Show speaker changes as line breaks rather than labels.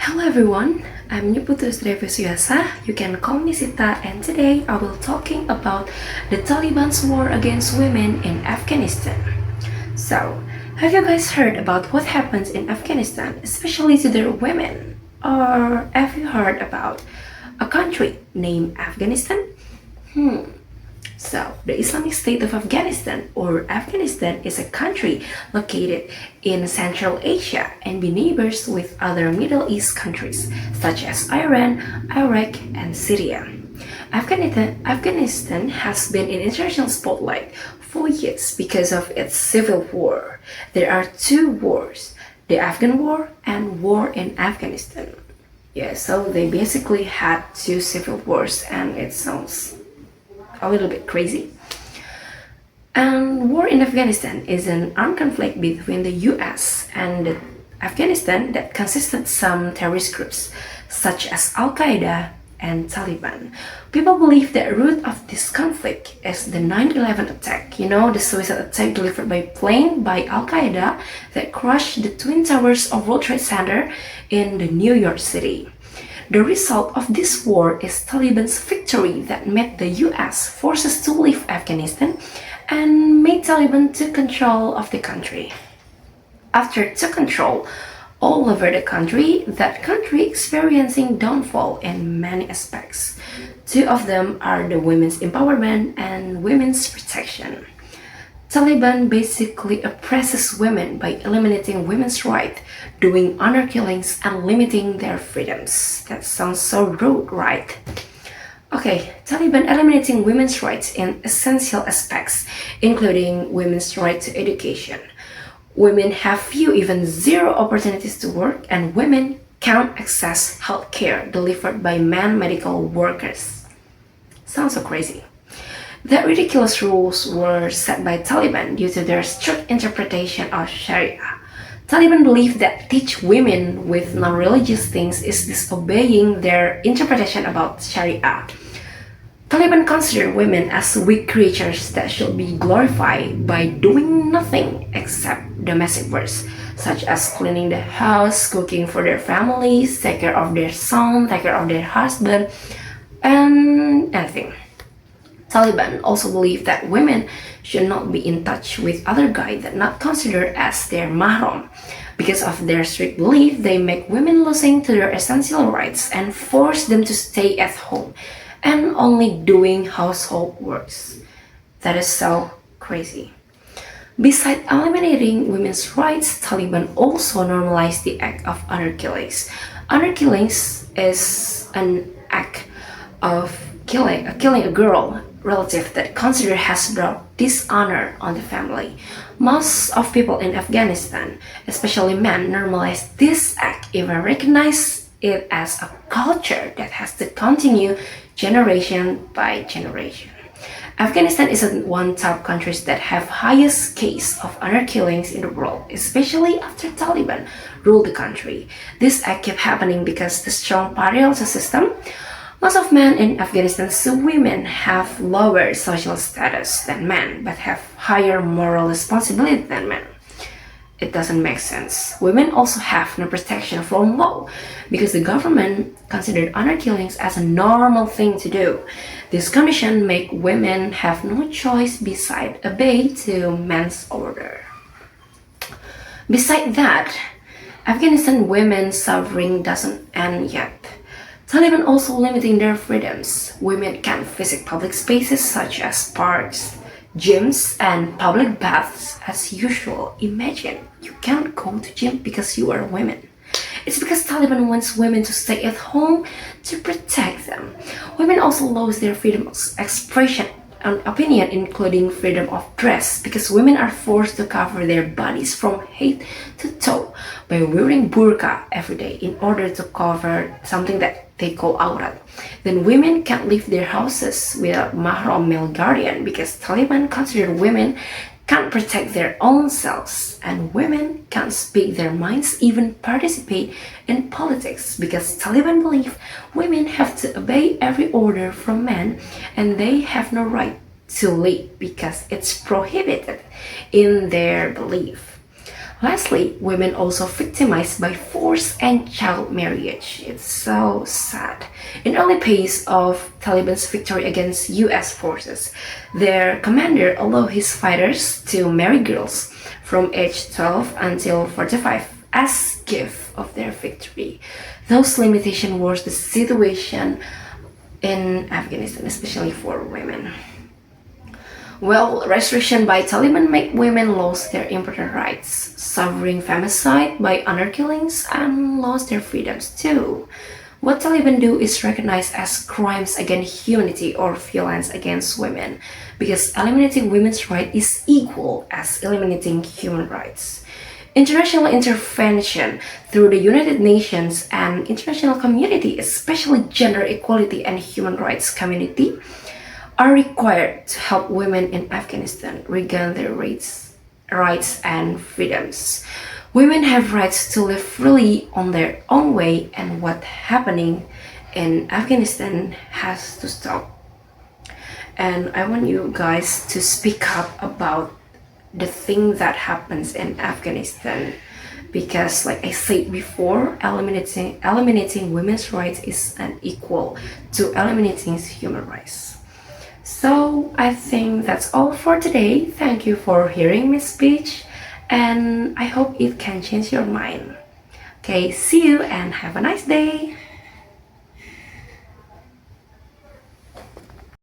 Hello everyone, I'm new Putu Devi. You can call me Sita, and today I will talking about the Taliban's war against women in Afghanistan. So, have you guys heard about what happens in Afghanistan, especially to their women? Or have you heard about a country named Afghanistan? So, the Islamic State of Afghanistan, or Afghanistan, is a country located in Central Asia and be neighbors with other Middle East countries such as Iran, Iraq, and Syria. Afghanistan has been in international spotlight for years because of its civil war. There are two wars, the Afghan War and War in Afghanistan. Yeah, so they basically had two civil wars, and it sounds a little bit crazy. And war in Afghanistan is an armed conflict between the US and Afghanistan that consisted some terrorist groups such as Al-Qaeda and Taliban. People believe the root of this conflict is the 9/11 attack, the suicide attack delivered by plane by Al-Qaeda that crushed the Twin Towers of World Trade Center in the New York City. The result of this war is Taliban's victory that made the US forces to leave Afghanistan and made Taliban take control of the country. After took control all over the country, that country experiencing downfall in many aspects. Two of them are the women's empowerment and women's protection. Taliban basically oppresses women by eliminating women's rights, doing honor killings, and limiting their freedoms. That sounds so rude, right? Okay, Taliban eliminating women's rights in essential aspects, including women's right to education. Women have few, even zero opportunities to work, and women can't access health care delivered by men medical workers. Sounds so crazy. The ridiculous rules were set by Taliban due to their strict interpretation of Sharia. Taliban believe that teach women with non-religious things is disobeying their interpretation about Sharia. Taliban consider women as weak creatures that should be glorified by doing nothing except domestic work, such as cleaning the house, cooking for their families, take care of their son, take care of their husband, and anything. Taliban also believe that women should not be in touch with other guys that not considered as their mahram. Because of their strict belief, they make women losing to their essential rights and force them to stay at home and only doing household works. That is so crazy. Besides eliminating women's rights, Taliban also normalized the act of honor killings. Honor killings is an act of killing a girl relative that considered has brought dishonor on the family. Most of people in Afghanistan, especially men, normalize this act, even recognize it as a culture that has to continue generation by generation. Afghanistan is one top countries that have highest case of honor killings in the world, especially after Taliban ruled the country. This act kept happening because the strong patriarchal system. Most of men in Afghanistan, so women have lower social status than men, but have higher moral responsibility than men. It doesn't make sense. Women also have no protection from law because the government considered honor killings as a normal thing to do. This condition make women have no choice beside obey to men's order. Besides that, Afghanistan women's suffering doesn't end yet. Taliban also limiting their freedoms. Women can't visit public spaces such as parks, gyms, and public baths as usual. Imagine, you can't go to gym because you are a woman. It's because Taliban wants women to stay at home to protect them. Women also lose their freedom of expression and opinion, including freedom of dress, because women are forced to cover their bodies from head to toe by wearing burqa every day in order to cover something that they call aurat. Then women can't leave their houses without mahram male guardian because Taliban consider women can't protect their own selves, and women can't speak their minds, even participate in politics because Taliban believe women have to obey every order from men and they have no right to lead because it's prohibited in their belief. Lastly, women also victimized by forced and child marriage. It's so sad. In early phase of Taliban's victory against US forces, their commander allowed his fighters to marry girls from age 12 until 45 as gift of their victory. Those limitations was the situation in Afghanistan, especially for women. Well, restriction by Taliban make women lose their important rights, suffering femicide by honor killings, and lost their freedoms too. What Taliban do is recognized as crimes against humanity or violence against women, because eliminating women's rights is equal as eliminating human rights. International intervention through the United Nations and international community, especially gender equality and human rights community, are required to help women in Afghanistan regain their rights and freedoms. Women have rights to live freely on their own way, and what's happening in Afghanistan has to stop. And I want you guys to speak up about the thing that happens in Afghanistan, because like I said before, eliminating women's rights is unequal to eliminating human rights. So I think that's all for today. Thank you for hearing my speech, and I hope it can change your mind. Okay, see you and have a nice day.